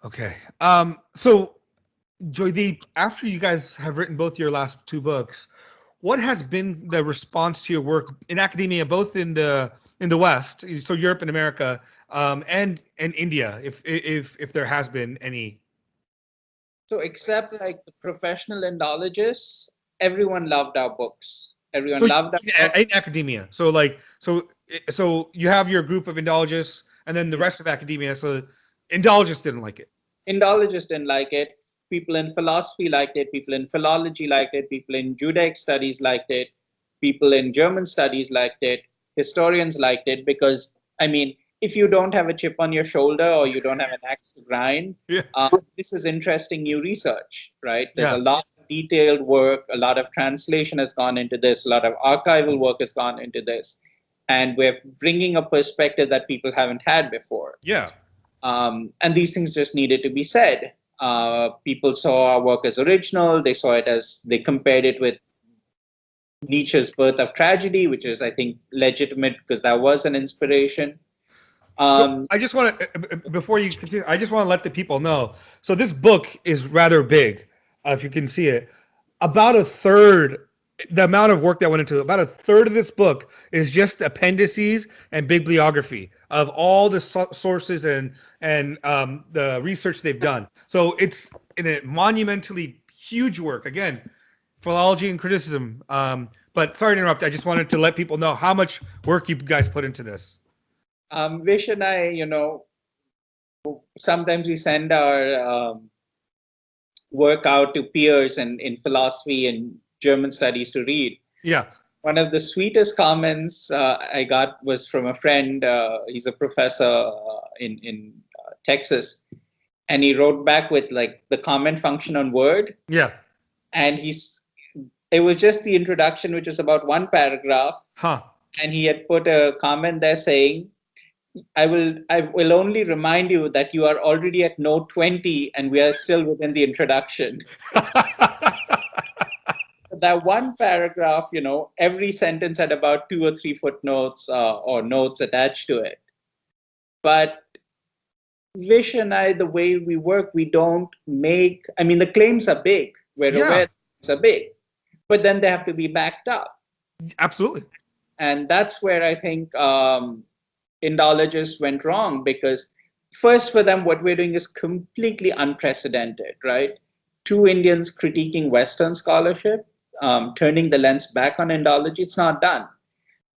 Okay. So Joydeep, after you guys have written both your last two books, what has been the response to your work in academia, both in the West, so Europe and America, and India, if there has been any? So except like the professional Indologists, everyone loved our books. Everyone So loved our books. in academia, so you have your group of Indologists, and then the rest of academia. So Indologists didn't like it. Indologists didn't like it. People in philosophy liked it. People in philology liked it. People in Judaic studies liked it. People in German studies liked it. Historians liked it because, I mean, if you don't have a chip on your shoulder or you don't have an axe to grind, Yeah. this is interesting new research, right? There's a Yeah. lot of detailed work, a lot of translation has gone into this, a lot of archival work has gone into this. And we're bringing a perspective that people haven't had before. Yeah. And these things just needed to be said. People saw our work as original. They saw it as, they compared it with Nietzsche's Birth of Tragedy, which is, I think, legitimate because that was an inspiration. So Um, I just want to, before you continue, I just want to let the people know. So this book is rather big, if you can see it. About a third, the amount of work that went into it, about a third of this book is just appendices and bibliography of all the sources and the research they've done. So it's in a monumentally huge work. Again, philology and criticism. But sorry to interrupt. I just wanted to let people know how much work you guys put into this. Vish and I, sometimes we send our work out to peers in philosophy and German studies to read. Yeah. One of the sweetest comments I got was from a friend. He's a professor in Texas, and he wrote back with like the comment function on Word, Yeah. and it was just the introduction, which was about one paragraph, Huh. and he had put a comment there saying, I will only remind you that you are already at note 20 and we are still within the introduction. That one paragraph, every sentence had about 2 or 3 footnotes or notes attached to it. But Vish and I, the way we work, we don't make, I mean, the claims are big. We're Yeah. aware the claims are big, but then they have to be backed up. Absolutely. And that's where I think Indologists went wrong because first for them, what we're doing is completely unprecedented, right? Two Indians critiquing Western scholarship, turning the lens back on Indology, it's not done.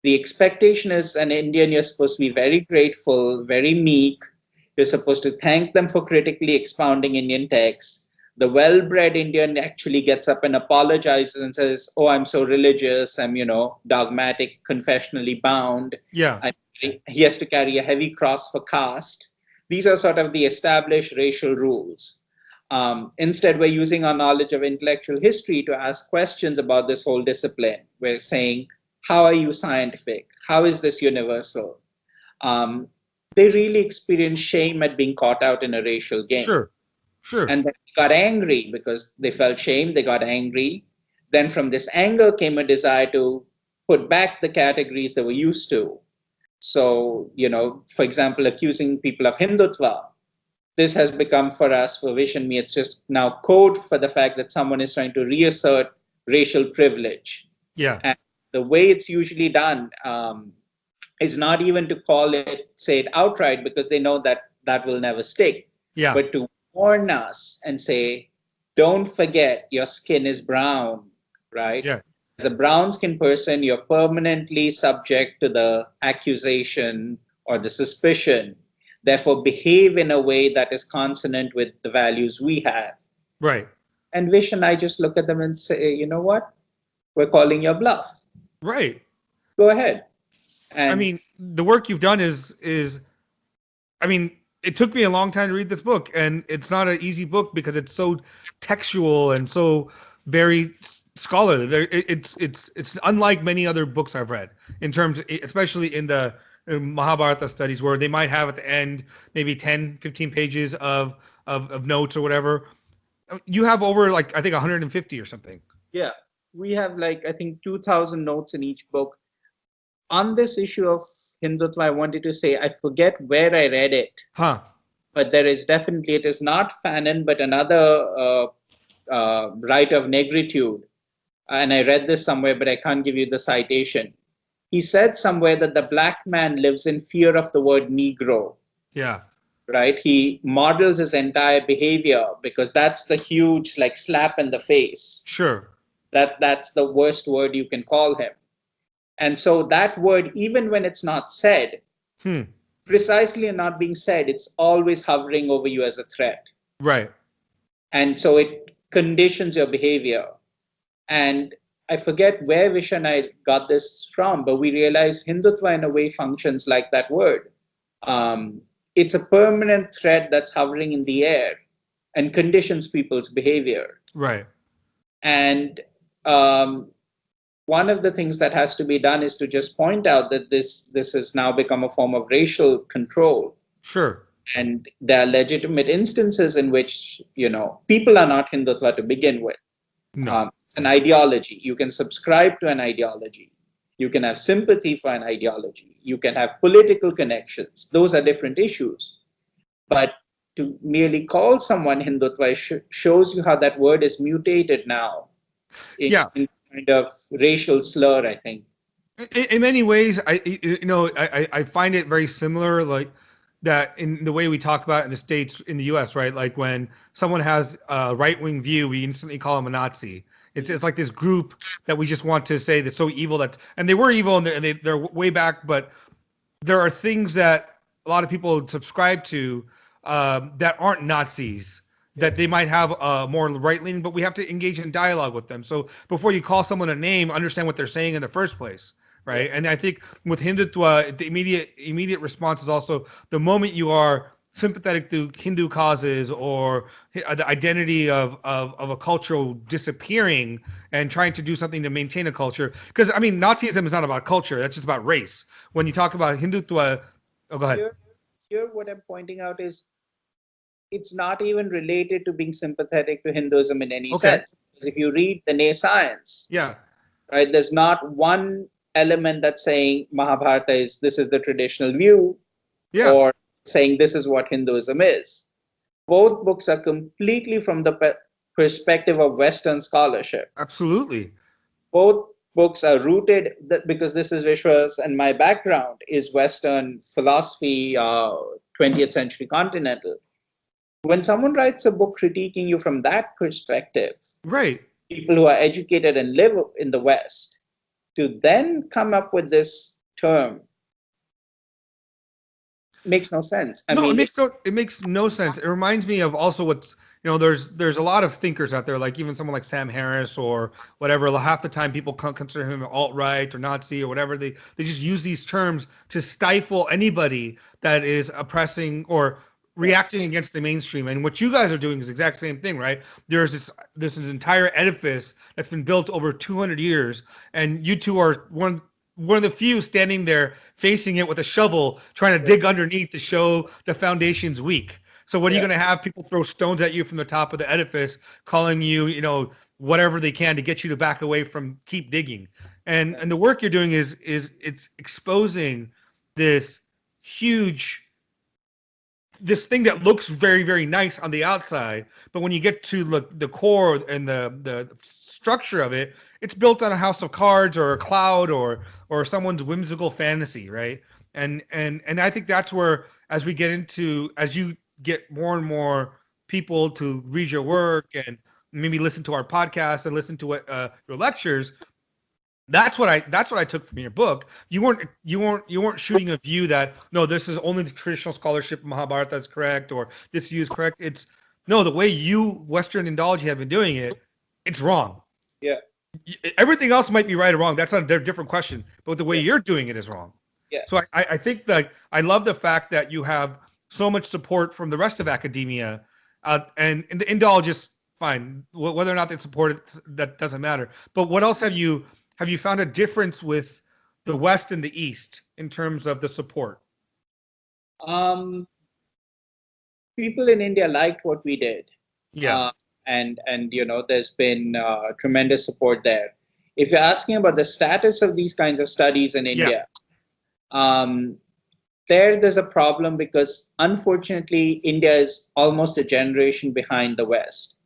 The expectation is an Indian, you're supposed to be very grateful, very meek. You're supposed to thank them for critically expounding Indian texts. The well-bred Indian actually gets up and apologizes and says, "Oh, I'm so religious. I'm, dogmatic, confessionally bound. Yeah. He has to carry a heavy cross for caste." These are sort of the established racial rules. Instead, we're using our knowledge of intellectual history to ask questions about this whole discipline. We're saying, how are you scientific? How is this universal? Um, they really experienced shame at being caught out in a racial game. Sure. Sure. And they got angry because they felt shame, they got angry. Then from this anger came a desire to put back the categories they were used to. So, for example, accusing people of Hindutva. This has become for us, for Vish and me, it's just now code for the fact that someone is trying to reassert racial privilege. Yeah. And the way it's usually done is not even to say it outright because they know that that will never stick, Yeah. but to warn us and say, don't forget your skin is brown, right? Yeah. As a brown skinned person, you're permanently subject to the accusation or the suspicion. Therefore, behave in a way that is consonant with the values we have. Right. And Vish and I just look at them and say, you know what? We're calling your bluff. Right. Go ahead. I And mean, the work you've done is I mean, it took me a long time to read this book, and it's not an easy book because it's so textual and so very scholarly. It's unlike many other books I've read in terms, especially in the Mahabharata studies, where they might have at the end maybe 10, 15 pages of notes or whatever. You have over like I think 150 or something. yeah, we have like, I think, 2,000 notes in each book. On this issue of Hindutva, I wanted to say, I forget where I read it, Huh. but there is definitely, it is not Fanon, but another right of negritude. And I read this somewhere, but I can't give you the citation. He said somewhere that the black man lives in fear of the word Negro, Yeah. right? He models his entire behavior because that's the huge like slap in the face. Sure. That's the worst word you can call him. And so that word, even when it's not said, Hmm. precisely and not being said, it's always hovering over you as a threat. Right. And so it conditions your behavior. And I forget where Vish and I got this from, but we realized Hindutva in a way functions like that word. Um, it's a permanent threat that's hovering in the air and conditions people's behavior. Right. And um, one of the things that has to be done is to just point out that this has now become a form of racial control. Sure. And there are legitimate instances in which, people are not Hindutva to begin with. No. It's an ideology. You can subscribe to an ideology. You can have sympathy for an ideology. You can have political connections. Those are different issues. But to merely call someone Hindutva shows you how that word is mutated now Yeah. in kind of racial slur, I think. In many ways, I find it very similar, like that in the way we talk about it in the States, in the US, right? Like when someone has a right-wing view, we instantly call them a Nazi. It's like this group that we just want to say that's so evil, and they were evil, and they're way back, but there are things that a lot of people subscribe to, that aren't Nazis, that they might have more right leaning, but we have to engage in dialogue with them. So before you call someone a name, understand what they're saying in the first place, right? And I think with Hindutva, the immediate response is also the moment you are sympathetic to Hindu causes or the identity of a cultural disappearing and trying to do something to maintain a culture. Because I mean, Nazism is not about culture; that's just about race. When you talk about Hindutva, oh, go ahead. Here, what I'm pointing out is it's not even related to being sympathetic to Hinduism in any Okay. sense. Because if you read the Nay Science, Yeah. right, there's not one element that's saying Mahabharata is this is the traditional view Yeah. or saying this is what Hinduism is. Both books are completely from the perspective of Western scholarship. Absolutely. Both books are rooted because this is Vishwa's and my background is Western philosophy, 20th century Continental. When someone writes a book critiquing you from that perspective, Right. people who are educated and live in the West, to then come up with this term makes no sense. I No, mean, it makes no sense. It reminds me of also what's there's a lot of thinkers out there, like even someone like Sam Harris or whatever. Half the time people consider him alt right or Nazi or whatever. They just use these terms to stifle anybody that is oppressing or reacting against the mainstream. And what you guys are doing is the exact same thing, right? There's this entire edifice that's been built over 200 years, and you two are one of the few standing there facing it with a shovel, trying to dig underneath to show the foundation's weak. So what are you going to have people throw stones at you from the top of the edifice, calling you, whatever they can to get you to back away from keep digging. And the work you're doing is it's exposing this huge this thing that looks very very nice on the outside, but when you get to the core and the structure of it, it's built on a house of cards or a cloud or someone's whimsical fantasy, right? And I think that's where, as you get more and more people to read your work and maybe listen to our podcast and listen to what your lectures, that's what I took from your book. You weren't shooting a view that no, this is only the traditional scholarship of Mahabharata that's correct, or this view is correct. It's no, the way you Western Indology have been doing it, it's wrong. yeah, Everything else might be right or wrong. That's a different question. But the way yeah, you're doing it is wrong. So yes. I think that I love the fact that you have so much support from the rest of academia, and the Indologists, fine. Whether or not they support it, that doesn't matter. But what else have you found a difference with the West and the East in terms of the support? Um, People in India liked what we did, Yeah. uh, and there's been tremendous support there. If you're asking about the status of these kinds of studies in Yeah. India, um, there's a problem because unfortunately India is almost a generation behind the West.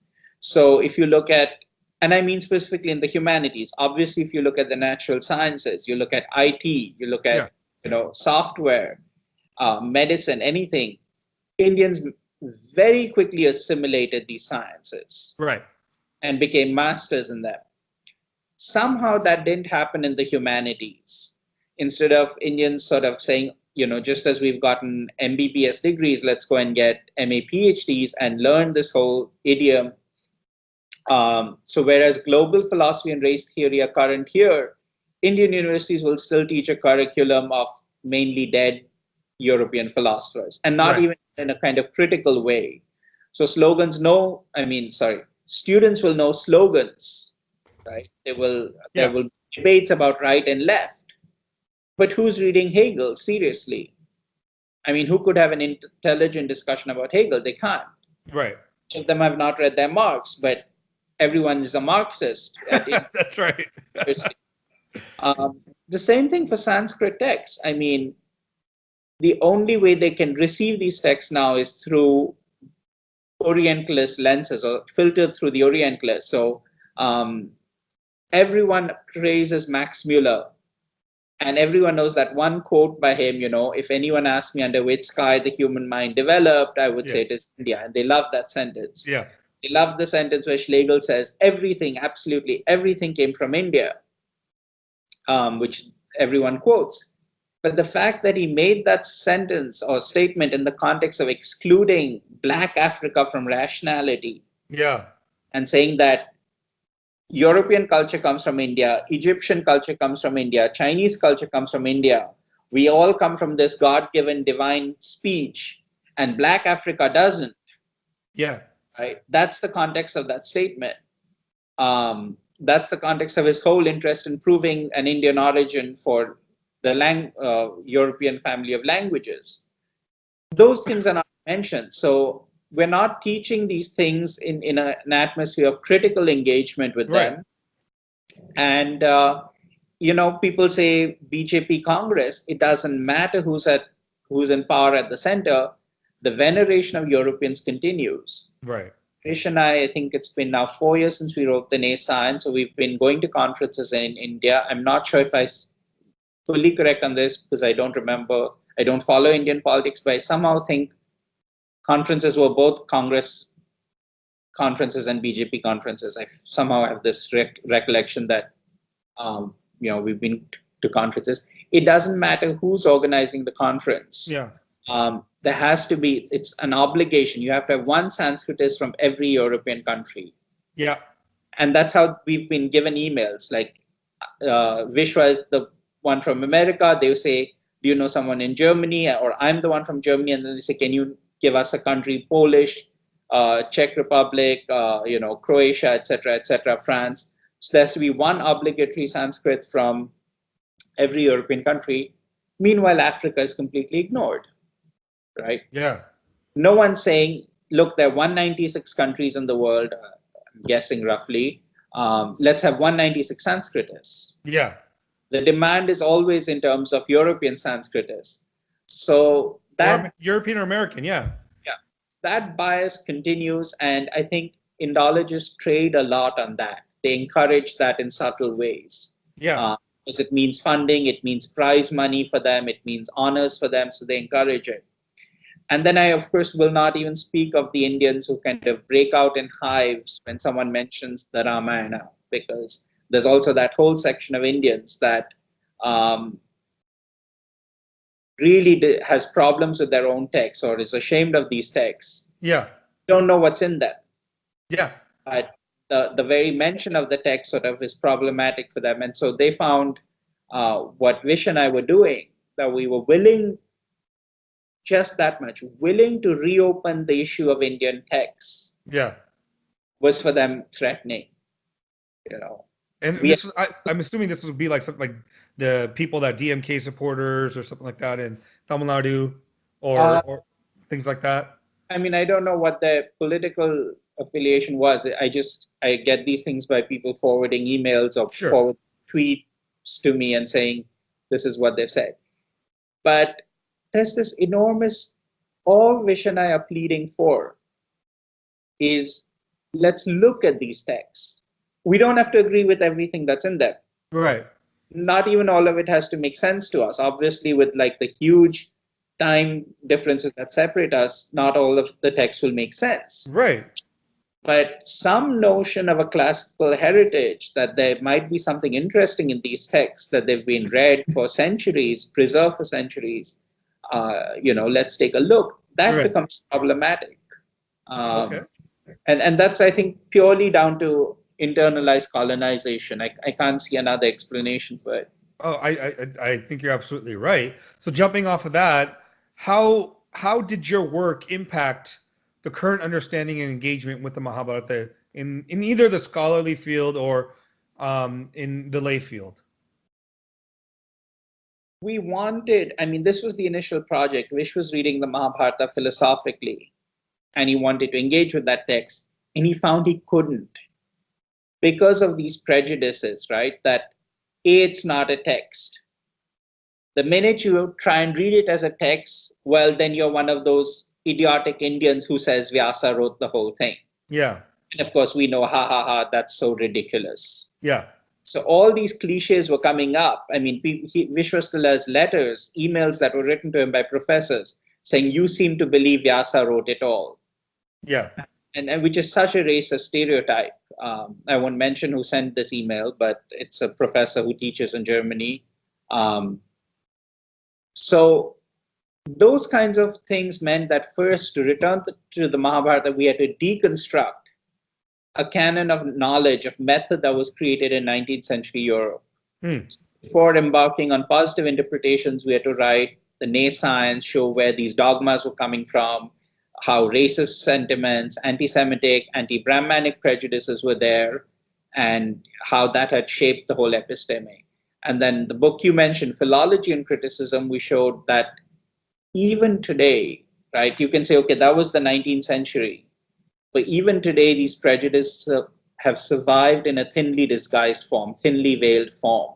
So if you look at, and I mean specifically in the humanities, obviously if you look at the natural sciences, you look at IT, you look Yeah. at software, medicine, anything, Indians very quickly assimilated these sciences Right. and became masters in them. Somehow that didn't happen in the humanities. Instead of Indians sort of saying, just as we've gotten MBBS degrees, let's go and get MA PhDs and learn this whole idiom. So whereas global philosophy and race theory are current here, Indian universities will still teach a curriculum of mainly dead European philosophers, and not Right. even in a kind of critical way. So students will know slogans, right? There Yeah. will be debates about right and left, but who's reading Hegel seriously? I mean, who could have an intelligent discussion about Hegel? They can't. Right. Some of them have not read their Marx, but everyone is a Marxist at That's right. university. The same thing for Sanskrit texts. I mean, the only way they can receive these texts now is through Orientalist lenses or filtered through the Orientalists. So everyone praises Max Muller, and everyone knows that one quote by him, if anyone asked me under which sky the human mind developed, I would Yeah. say it is India. And they love that sentence. Yeah. They love the sentence where Schlegel says everything, absolutely everything came from India, which everyone quotes. But the fact that he made that sentence or statement in the context of excluding Black Africa from rationality Yeah. and saying that European culture comes from India, Egyptian culture comes from India, Chinese culture comes from India. We all come from this God-given divine speech, and Black Africa doesn't. Yeah. Right? That's the context of that statement. That's the context of his whole interest in proving an Indian origin for the European family of languages. Those things are not mentioned. So we're not teaching these things in an atmosphere of critical engagement with Right. them. And people say BJP Congress. It doesn't matter who's in power at the center. The veneration of Europeans continues. Right. Krish and I think it's been now 4 years since we wrote the NA Science. So we've been going to conferences in India. I'm not sure if I fully correct on this because I don't remember. I don't follow Indian politics, but I somehow think conferences were both Congress conferences and BJP conferences. I somehow have this recollection that we've been to conferences. It doesn't matter who's organizing the conference. Yeah. There has to be, it's an obligation. You have to have one Sanskritist from every European country. Yeah. And that's how we've been given emails. Like Vishwa is the one from America. They say, do you know someone in Germany? Or I'm the one from Germany. And then they say, can you give us a country, Polish, Czech Republic, Croatia, etc., France. So there has to be one obligatory Sanskrit from every European country. Meanwhile, Africa is completely ignored, right? Yeah. No one's saying, look, there are 196 countries in the world, I'm guessing roughly. Let's have 196 Sanskritists. Yeah. The demand is always in terms of European Sanskritists. So that European or American, yeah. That bias continues, and I think Indologists trade a lot on that. They encourage that in subtle ways. Yeah. Because it means funding, it means prize money for them, it means honors for them, so they encourage it. And then I, of course, will not even speak of the Indians who kind of break out in hives when someone mentions the Ramayana, because there's also that whole section of Indians that really has problems with their own texts or is ashamed of these texts. Yeah. Don't know what's in them. Yeah. But the very mention of the text sort of is problematic for them. And so they found what Vish and I were doing, that we were willing, just that much, willing to reopen the issue of Indian texts. Yeah. Was for them threatening, And this is, I'm assuming this would be like something like the people that DMK supporters or something like that in Tamil Nadu or things like that. I mean, I don't know what their political affiliation was. I get these things by people forwarding emails or forward tweets to me and saying, this is what they've said. But there's this enormous, all Vish and I are pleading for is let's look at these texts. We don't have to agree with everything that's in them. Right. Not even all of it has to make sense to us. Obviously, with like the huge time differences that separate us, not all of the text will make sense. Right. But some notion of a classical heritage, that there might be something interesting in these texts, that they've been read for centuries, preserved for centuries, let's take a look. That Right. becomes problematic. Okay. And that's, I think, purely down to internalized colonization. I can't see another explanation for it. Oh, I think you're absolutely right. So jumping off of that, how did your work impact the current understanding and engagement with the Mahabharata in either the scholarly field or in the lay field? We wanted, I mean, this was the initial project. Vish was reading the Mahabharata philosophically, and he wanted to engage with that text, and he found he couldn't because of these prejudices, right? That A, it's not a text. The minute you try and read it as a text, well, then you're one of those idiotic Indians who says Vyasa wrote the whole thing. Yeah. And of course, we know, ha ha ha, that's so ridiculous. Yeah. So all these cliches were coming up. I mean, Vishwa still has letters, emails that were written to him by professors saying, you seem to believe Vyasa wrote it all. Yeah. And which is such a racist stereotype. I won't mention who sent this email, but it's a professor who teaches in Germany. So those kinds of things meant that first, to return to the Mahabharata, we had to deconstruct a canon of knowledge, of method that was created in 19th century Europe. Before embarking on positive interpretations, we had to write the nayscience, show where these dogmas were coming from, how racist sentiments, anti-Semitic, anti-Brahmanic prejudices were there, and how that had shaped the whole episteme. And then the book you mentioned, Philology and Criticism, we showed that even today, right, you can say, okay, that was the 19th century. But even today, these prejudices have survived in a thinly disguised form, thinly veiled form.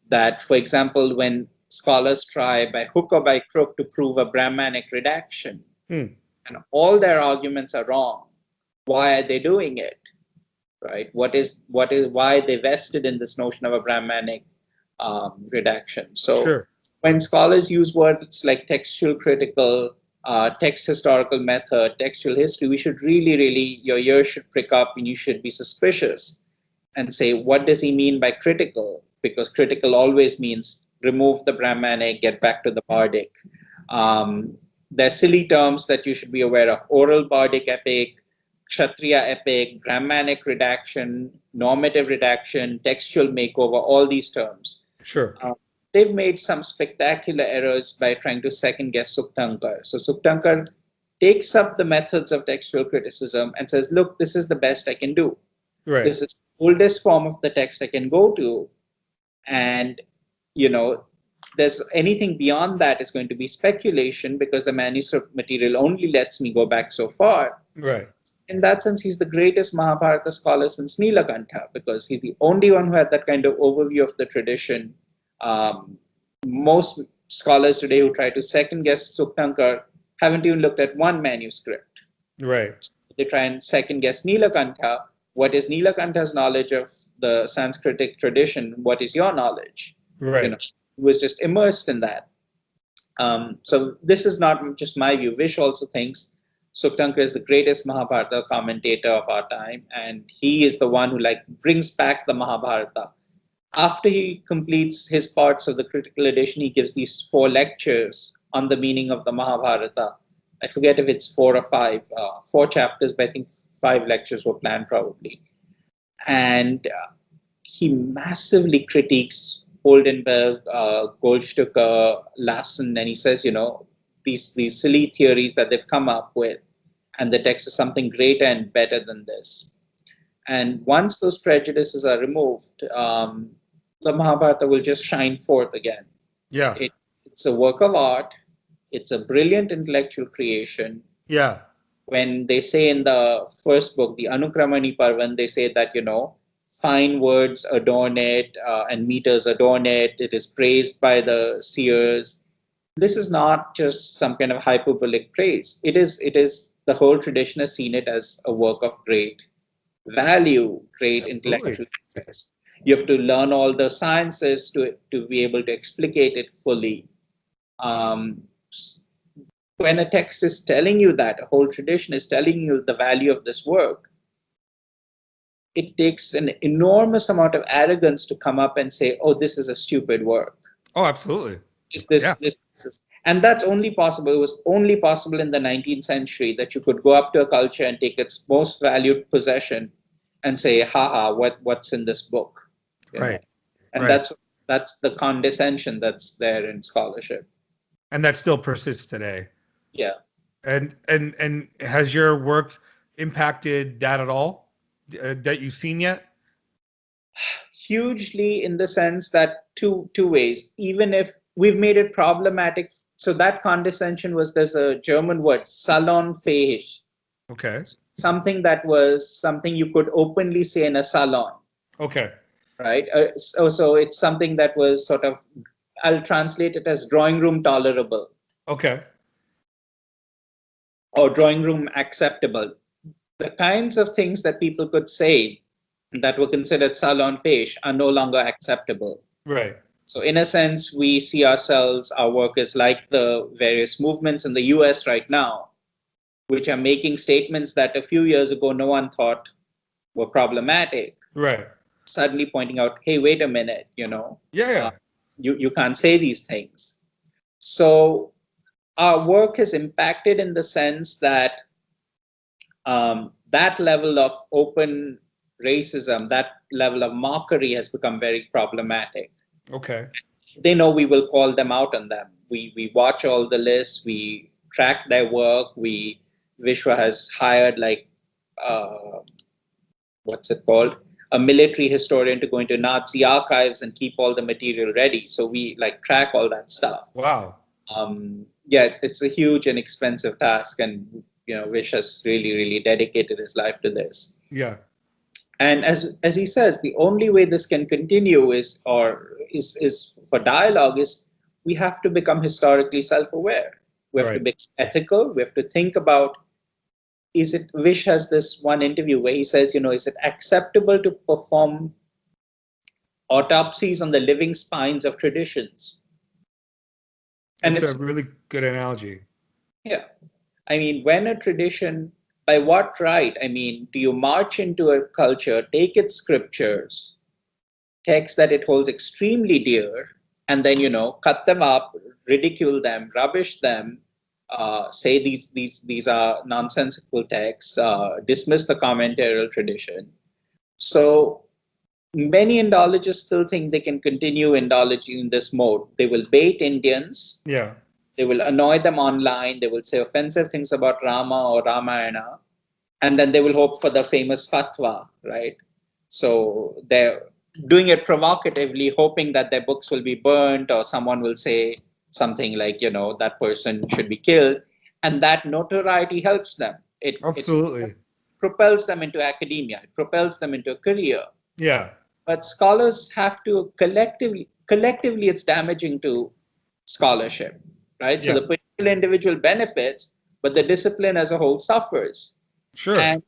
That, for example, when scholars try by hook or by crook to prove a Brahmanic redaction, and all their arguments are wrong, why are they doing it? Right? Why they vested in this notion of a Brahmanic redaction? So Sure. when scholars use words like textual critical, text historical method, textual history, we should really, your ears should prick up and you should be suspicious and say, what does he mean by critical? Because critical always means remove the Brahmanic, get back to the bardic. There's silly terms that you should be aware of: oral bardic epic, Kshatriya epic, Brahmanic redaction, normative redaction, textual makeover, all these terms. Sure. They've made some spectacular errors by trying to second guess Suktankar. So Suktankar takes up the methods of textual criticism and says, look, this is the best I can do. Right. This is the oldest form of the text I can go to. And, there's anything beyond that is going to be speculation because the manuscript material only lets me go back so far. Right. In that sense, he's the greatest Mahabharata scholar since Nilakantha because he's the only one who had that kind of overview of the tradition. Most scholars today who try to second guess Suktankar haven't even looked at one manuscript. Right. They try and second guess Nilakantha. What is Nilakantha's knowledge of the Sanskritic tradition? What is your knowledge? Right. He was just immersed in that. So this is not just my view. Vish also thinks Suktankar is the greatest Mahabharata commentator of our time, and he is the one who brings back the Mahabharata. After he completes his parts of the critical edition, he gives these 4 lectures on the meaning of the Mahabharata. I forget if it's 4 or 5, 4 chapters, but I think 5 lectures were planned probably. And he massively critiques Oldenburg, Goldstucker, Lassen, and he says, these silly theories that they've come up with, and the text is something greater and better than this. And once those prejudices are removed, the Mahabharata will just shine forth again. Yeah. It's a work of art. It's a brilliant intellectual creation. Yeah. When they say in the first book, the Anukramani Parvan, they say that, fine words adorn it and meters adorn it. It is praised by the seers. this is not just some kind of hyperbolic praise. It is the whole tradition has seen it as a work of great value, great Absolutely. intellectual interest. You have to learn all the sciences to be able to explicate it fully. Um, when a text is telling you that, a whole tradition is telling you the value of this work, it takes an enormous amount of arrogance to come up and say, "Oh, this is a stupid work." Oh, absolutely. This, Yeah. this, this. And that's only possible. It was only possible in the 19th century that you could go up to a culture and take its most valued possession and say, "Haha, what's in this book?" You know, Right. and Right. that's the condescension that's there in scholarship. And that still persists today. Yeah. And has your work impacted that at all that you've seen yet? Hugely, in the sense that two ways. Even if we've made it problematic, so that condescension was, there's a German word, salonfähig, Okay. something that was something you could openly say in a salon, Okay. right? So it's something that was sort of, I'll translate it as drawing room tolerable Okay. or drawing room acceptable. The kinds of things that people could say that were considered salonfähig are no longer acceptable. Right. So in a sense, we see ourselves, our work is like the various movements in the US right now, which are making statements that a few years ago no one thought were problematic, Right. suddenly pointing out, hey, wait a minute, Yeah. Yeah. you can't say these things. So our work has impacted in the sense that that level of open racism, that level of mockery has become very problematic. Okay. They know we will call them out on them. We watch all the lists, we track their work. Vishwa has hired like what's it called, a military historian to go into Nazi archives and keep all the material ready. So we like track all that stuff. Wow. Yeah, it's a huge and expensive task, and Vish has really dedicated his life to this. Yeah. And as he says, the only way this can continue is for dialogue is we have to become historically self-aware. We have to Right. be ethical. We have to think about, is it, Vish has this one interview where he says, is it acceptable to perform autopsies on the living spines of traditions? And It's a it's, really good analogy. yeah, I mean, when a tradition, by what right? I mean, do you march into a culture, take its scriptures, texts that it holds extremely dear, and then cut them up, ridicule them, rubbish them, say these are nonsensical texts, dismiss the commentarial tradition. So many Indologists still think they can continue Indology in this mode. They will bait Indians, Yeah. they will annoy them online, they will say offensive things about Rama or Ramayana, and then they will hope for the famous fatwa, right? So they're doing it provocatively, hoping that their books will be burnt or someone will say something like, that person should be killed. And that notoriety helps them. It Absolutely. propels them into academia, it propels them into a career. Yeah. But scholars have to collectively, it's damaging to scholarship, right? So Yeah. the particular individual benefits, but the discipline as a whole suffers. Sure. And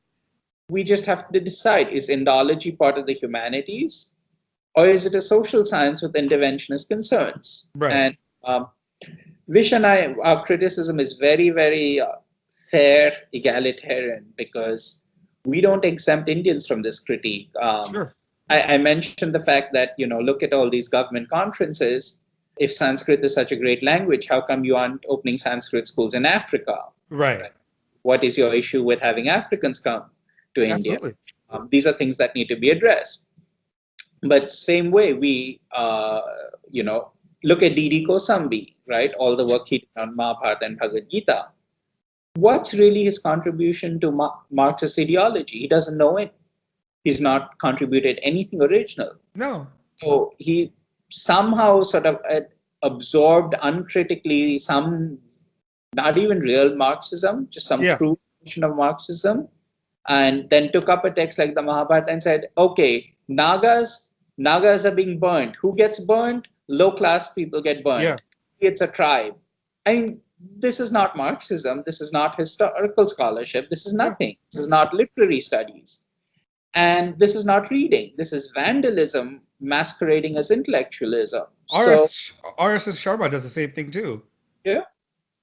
we just have to decide, is Indology part of the humanities, or is it a social science with interventionist concerns? Right. And Vish and I, our criticism is very fair, egalitarian, because we don't exempt Indians from this critique. Sure. I mentioned the fact that, look at all these government conferences. If Sanskrit is such a great language, how come you aren't opening Sanskrit schools in Africa? Right. What is your issue with having Africans come to India? Absolutely. These are things that need to be addressed. But same way, we, look at D.D. Kosambi, right? All the work he did on Mahabharata and Bhagavad Gita. What's really his contribution to Marxist ideology? He doesn't know it. He's not contributed anything original. No. So he somehow sort of absorbed uncritically some, not even real Marxism, just some Yeah. crude version of Marxism, and then took up a text like the Mahabharata and said, okay, Nagas are being burned. Who gets burned? Low class people get Yeah. burned. It's a tribe. I mean, this is not Marxism. This is not historical scholarship. This is Yeah. nothing. This is not literary studies. And this is not reading. This is vandalism masquerading as intellectualism. So, RSS Sharma does the same thing too. yeah,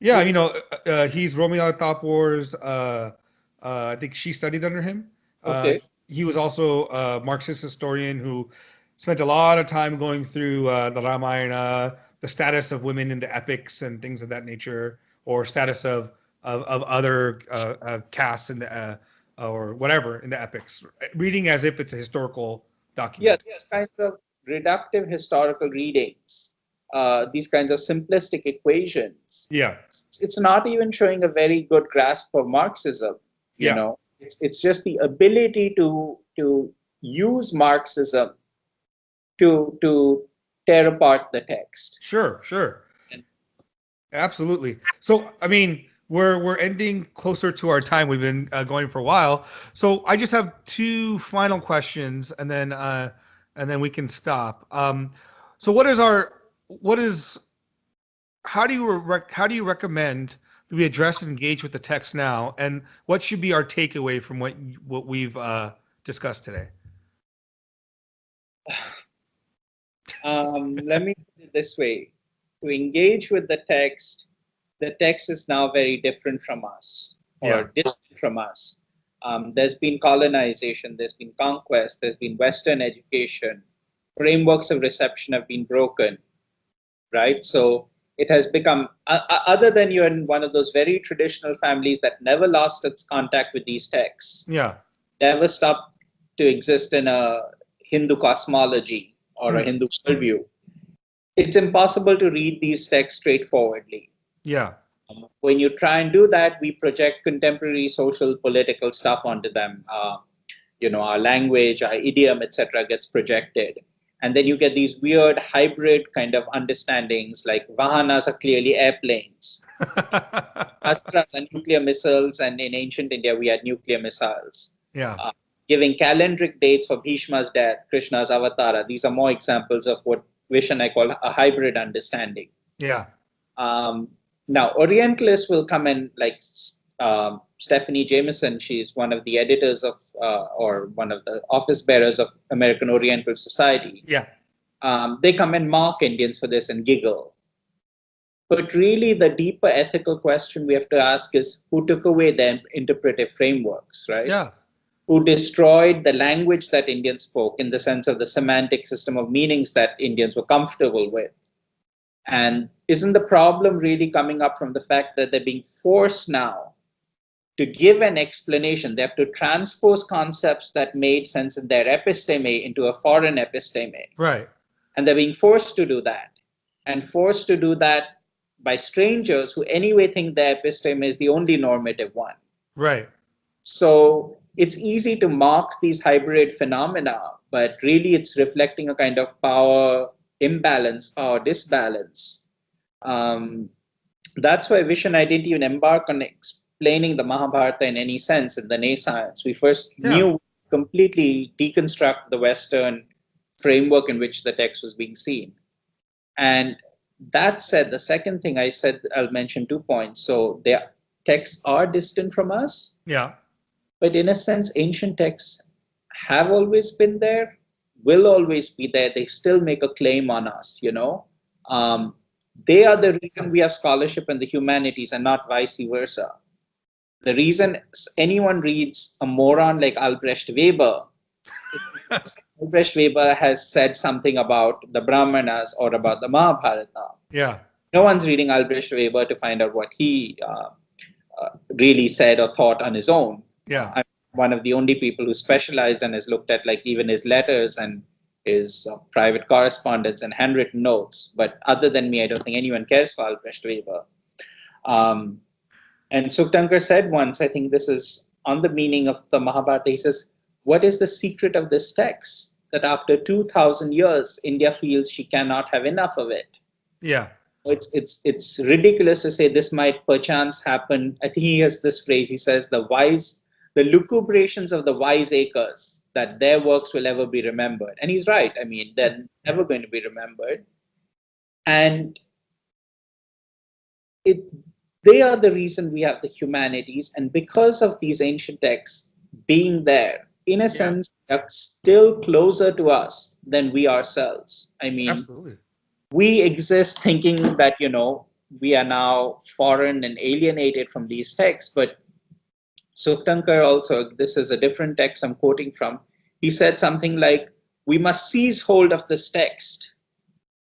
Yeah, yeah, he's Romeo Thapor's. I think she studied under him. Uh, okay. he was also a Marxist historian who spent a lot of time going through the Ramayana, the status of women in the epics and things of that nature, or status of other castes in the or whatever in the epics. Reading as if it's a historical Yeah, document. these kinds of reductive historical readings, these kinds of simplistic equations, Yeah, it's not even showing a very good grasp of Marxism. You yeah, know, it's just the ability to use Marxism to tear apart the text. sure, sure. And Absolutely. So, I mean, we're ending closer to our time. We've been going for a while. So, I just have two final questions, and then we can stop. So, what is how do you recommend that we address and engage with the text now, and what should be our takeaway from what we've discussed today? let me put it this way: to engage with the text is now very different from us Yeah. or distant from us. There's been colonization, there's been conquest, there's been Western education, frameworks of reception have been broken, right? So it has become, other than you're in one of those very traditional families that never lost its contact with these texts, Yeah. never stopped to exist in a Hindu cosmology or a Hmm. Hindu worldview, it's impossible to read these texts straightforwardly. Yeah. When you try and do that, we project contemporary social political stuff onto them. Our language, our idiom, etc., gets projected, and then you get these weird hybrid kind of understandings, like vahanas are clearly airplanes, astras are nuclear missiles, and in ancient India we had nuclear missiles. Yeah. Uh, Giving calendric dates for Bhishma's death, Krishna's avatara. These are more examples of what Vish and I call a hybrid understanding. Yeah. Um, Now, Orientalists will come in like Stephanie Jameson. She's one of the editors of, or one of the office bearers of American Oriental Society. Yeah. They come and mock Indians for this and giggle. But really, the deeper ethical question we have to ask is who took away their interpretive frameworks, right? Yeah. Who destroyed the language that Indians spoke in the sense of the semantic system of meanings that Indians were comfortable with? And isn't the problem really coming up from the fact that they're being forced now to give an explanation? They have to transpose concepts that made sense in their episteme into a foreign episteme. Right. And they're being forced to do that. And forced to do that by strangers who anyway think their episteme is the only normative one. Right. So it's easy to mock these hybrid phenomena, but really it's reflecting a kind of power imbalance, power disbalance. Um, that's why Vish and I didn't even embark on explaining the Mahabharata in any sense in the naissance. We first Yeah. knew completely deconstruct the Western framework in which the text was being seen. And that said, the second thing I said, I'll mention 2 points. So their texts are distant from us, Yeah. but in a sense, ancient texts have always been there, will always be there. They still make a claim on us. Um, they are the reason we have scholarship in the humanities and not vice versa. The reason anyone reads a moron like Albrecht Weber is because Albrecht Weber has said something about the Brahmanas or about the Mahabharata. Yeah. No one's reading Albrecht Weber to find out what he really said or thought on his own. Yeah. I'm one of the only people who specialized and has looked at like even his letters and his private correspondence and handwritten notes. But other than me, I don't think anyone cares for Albrecht Weber. Um, and Suktankar said once, I think this is on the meaning of the Mahabharata, he says, what is the secret of this text? That after 2,000 years, India feels she cannot have enough of it. Yeah. It's ridiculous to say this might perchance happen. I think he has this phrase. He says the lucubrations of the wiseacres, that their works will ever be remembered. And he's right. I mean, they're never going to be remembered. And it they are the reason we have the humanities, and because of these ancient texts being there, in a Yeah, sense, they're still closer to us than we ourselves. I mean, absolutely. we exist thinking that, we are now foreign and alienated from these texts, but Suktankar also, this is a different text I'm quoting from, he said something like, we must seize hold of this text,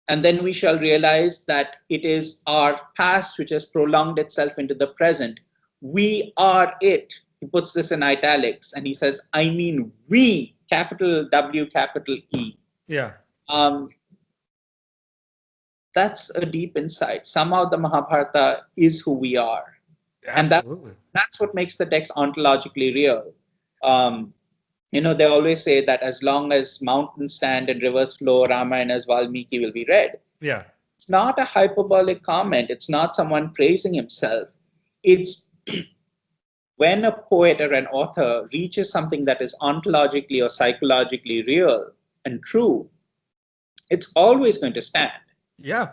and then we shall realize that it is our past which has prolonged itself into the present. We are it. He puts this in italics and he says, I mean, we, capital W, capital E. Yeah, Um, that's a deep insight. Somehow the Mahabharata is who we are. And absolutely. that's what makes the text ontologically real. Um, they always say that as long as mountains stand and rivers flow, Ramayana's Valmiki will be read. Yeah, It's not a hyperbolic comment. It's not someone praising himself. It's when a poet or an author reaches something that is ontologically or psychologically real and true, it's always going to stand. yeah,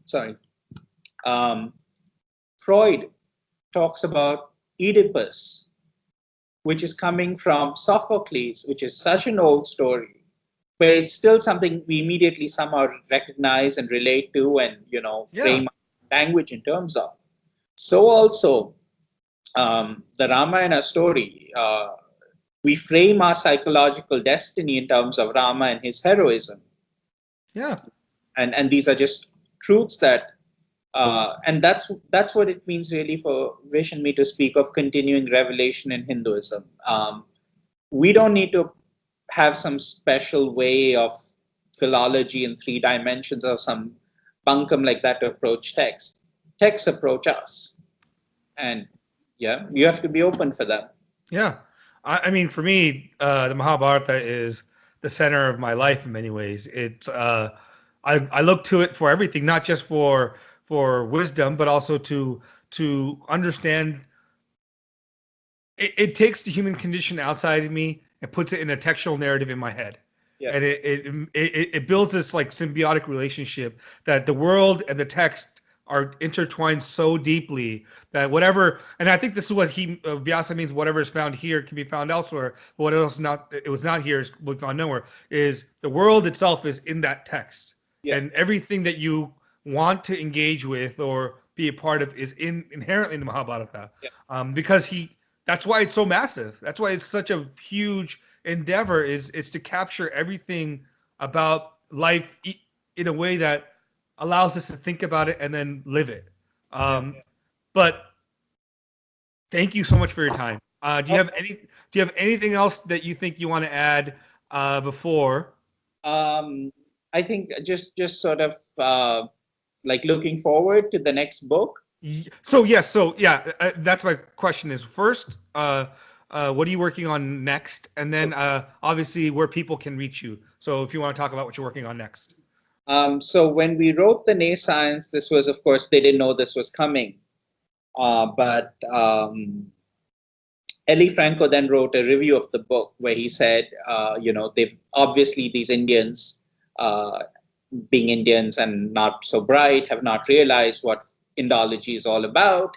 Sorry. Um, Freud talks about Oedipus, which is coming from Sophocles, which is such an old story, but it's still something we immediately somehow recognize and relate to and, yeah, frame language in terms of. So also, the Ramayana story, we frame our psychological destiny in terms of Rama and his heroism. yeah, And these are just truths that and that's what it means really for Vish and me to speak of continuing revelation in Hinduism. We don't need to have some special way of philology in 3 dimensions or some bunkum like that to approach text. Texts approach us, and yeah, you have to be open for that. yeah. I mean, for me, the Mahabharata is the center of my life in many ways. I look to it for everything, not just for wisdom, but also to understand. It takes the human condition outside of me and puts it in a textual narrative in my head, Yeah, and it builds this like symbiotic relationship that the world and the text are intertwined so deeply that whatever, and I think this is what he Vyasa means, whatever is found here can be found elsewhere, but what else not it was not here is was found nowhere, is the world itself is in that text, yeah, and everything that you want to engage with or be a part of is inherently in the Mahabharata, yeah, because he that's why it's so massive. That's why it's such a huge endeavor. Is to capture everything about life in a way that allows us to think about it and then live it. yeah. But thank you so much for your time. Do you Oh, have any? Do you have anything else that you think you want to add before? um, I think just sort of like looking forward to the next book. So yes, so yeah, that's my question. Is first, what are you working on next, and then obviously where people can reach you. So if you want to talk about what you're working on next. So when we wrote the Nay Science, this was, of course, they didn't know this was coming. But Eli Franco then wrote a review of the book where he said, they've obviously these Indians, uh, being Indians and not so bright, have not realized what Indology is all about.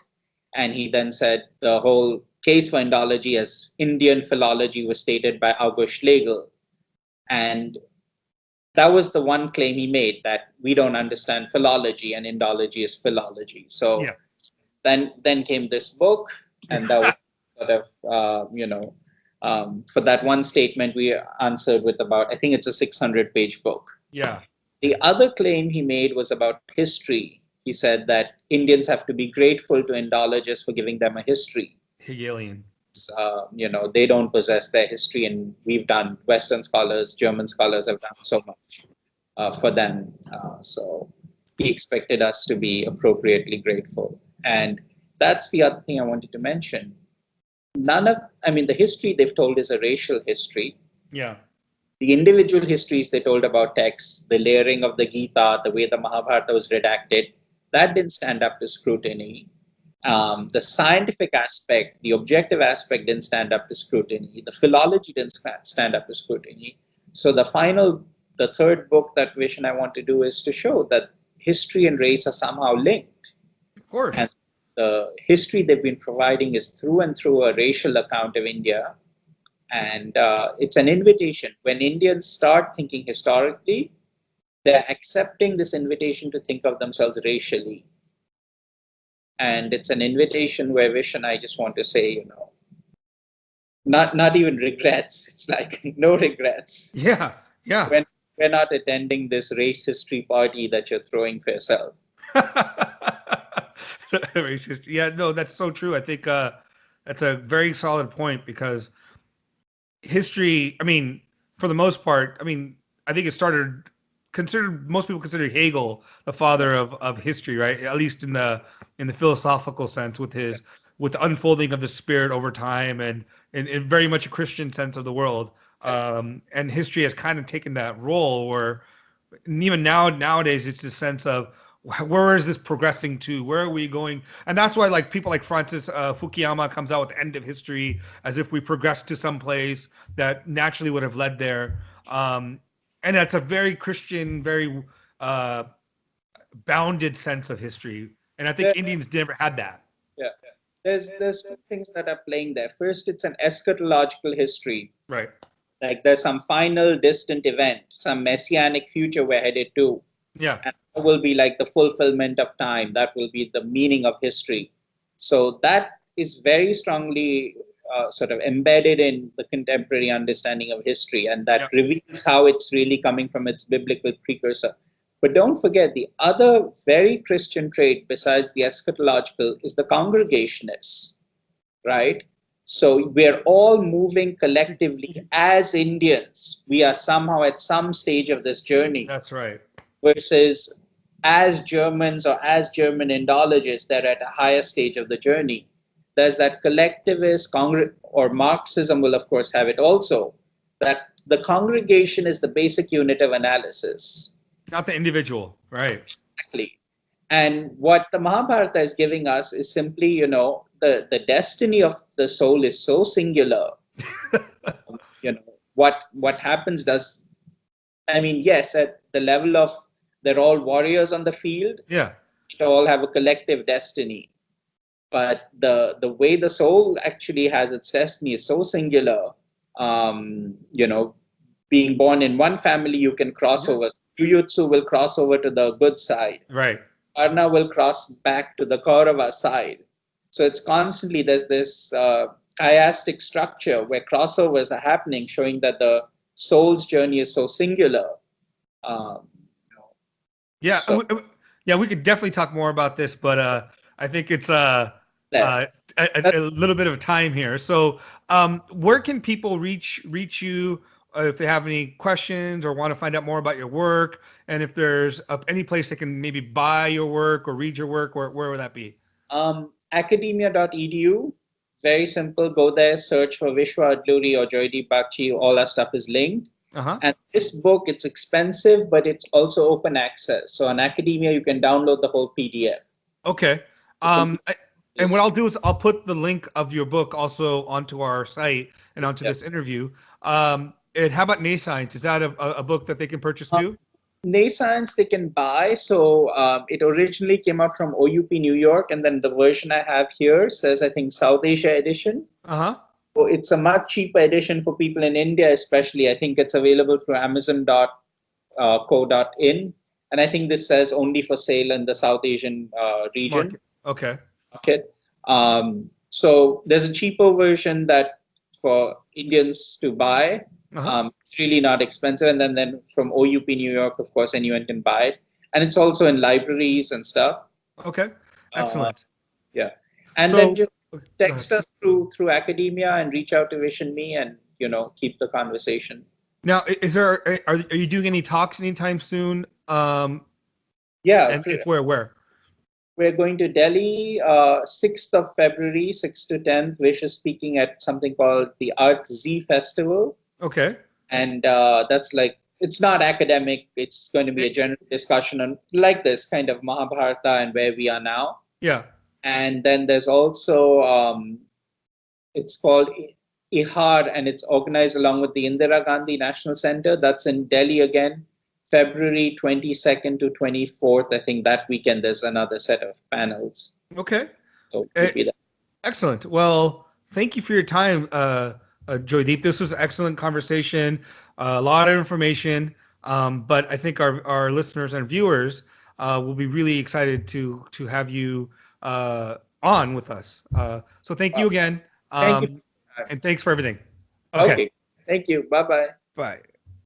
And he then said the whole case for Indology as Indian philology was stated by August Schlegel. And that was the one claim he made, that we don't understand philology and Indology is philology. Yeah. So then came this book, and that was sort of for that one statement we answered with about, I think it's a 600-page book. Yeah. The other claim he made was about history. He said that Indians have to be grateful to Indologists for giving them a history. Hegelian. They don't possess their history, and we've done, Western scholars, German scholars have done so much for them. So he expected us to be appropriately grateful. And that's the other thing I wanted to mention. The history they've told is a racial history. Yeah. The individual histories they told about texts, the layering of the Gita, the way the Mahabharata was redacted, that didn't stand up to scrutiny. The scientific aspect, the objective aspect didn't stand up to scrutiny. The philology didn't stand up to scrutiny. So the third book that Vish and I want to do is to show that history and race are somehow linked. Of course. And the history they've been providing is through and through a racial account of India. And it's an invitation. When Indians start thinking historically, they're accepting this invitation to think of themselves racially. And it's an invitation where Vish and I just want to say, not even regrets. It's like no regrets. Yeah. Yeah. When we're not attending this race history party that you're throwing for yourself. Racist. Yeah, no, that's so true. I think that's a very solid point because history, I mean, for the most part, I mean, I think it started considered most people consider Hegel the father of history, right? At least in the philosophical sense with the unfolding of the spirit over time and in very much a Christian sense of the world. And history has kind of taken that role where and even nowadays it's a sense of where is this progressing to, where are we going, and that's why like people like Francis Fukuyama comes out with the end of history as if we progressed to some place that naturally would have led there, and that's a very Christian, very uh, bounded sense of history, and I think There, Indians never had that. yeah. There's two things that are playing there. First, it's an eschatological history. Right. Like there's some final distant event, some messianic future we're headed to. Yeah. And that will be like the fulfillment of time. That will be the meaning of history. So that is very strongly sort of embedded in the contemporary understanding of history, and that Yeah. reveals how it's really coming from its biblical precursor. But don't forget the other very Christian trait besides the eschatological is the congregationists, right? So we're all moving collectively as Indians. We are somehow at some stage of this journey That's right. versus as Germans or as German Indologists, they're at a higher stage of the journey. There's that collectivist, or Marxism will, of course, have it also, that the congregation is the basic unit of analysis. Not the individual. Right. Exactly. And what the Mahabharata is giving us is simply, the destiny of the soul is so singular. What happens does, I mean, yes, at the level of they're all warriors on the field, Yeah. they all have a collective destiny. But the way the soul actually has its destiny is so singular. Um, you know, Being born in one family, you can cross over. Jujutsu will cross over to the good side. Right. Karna will cross back to the Kaurava side. So it's constantly, there's this chiastic structure where crossovers are happening, showing that the soul's journey is so singular. Um, Yeah, so yeah, we could definitely talk more about this, but I think it's that, a little bit of time here. So, where can people reach you if they have any questions or want to find out more about your work, and if there's any place they can maybe buy your work or read your work, where would that be? academia.edu, very simple. Go there, search for Vishwa Adluri or Joydeep Bagchee. All our stuff is linked. Uh-huh. And this book, it's expensive, but it's also open access. So on Academia, you can download the whole PDF. Okay. And what I'll do is I'll put the link of your book also onto our site and onto this interview. And how about Nayscience? Is that a book that they can purchase too? Nayscience they can buy. So it originally came out from OUP New York, and then the version I have here says, I think, South Asia edition. Uh-huh. So it's a much cheaper edition for people in India, especially. I think it's available through Amazon.co.in. And I think this says only for sale in the South Asian region. Market. Okay. Market. So there's a cheaper version that for Indians to buy. Uh-huh. It's really not expensive. And then from OUP New York, of course, anyone can buy it. And it's also in libraries and stuff. Okay. Excellent. Yeah. And So, then just go text ahead. us through academia and reach out to Vish and me and, keep the conversation. Now, are you doing any talks anytime soon? Yeah. And if where? We're going to Delhi, 6th of February, 6th to 10th. Vish is speaking at something called the Art Z Festival. Okay. And that's like, it's not academic. It's going to be a general discussion on like this kind of Mahabharata and where we are now. Yeah. And then there's also, it's called IHAR, and it's organized along with the Indira Gandhi National Center. That's in Delhi again, February 22nd to 24th. I think that weekend there's another set of panels. Okay. So Eh, we'll be there. Excellent. Well, thank you for your time, Joydeep. This was an excellent conversation, a lot of information. But I think our listeners and viewers will be really excited to have you on with us. So thank you again, Thank you. and thanks for everything. Okay, Okay. Thank you. Bye bye. bye.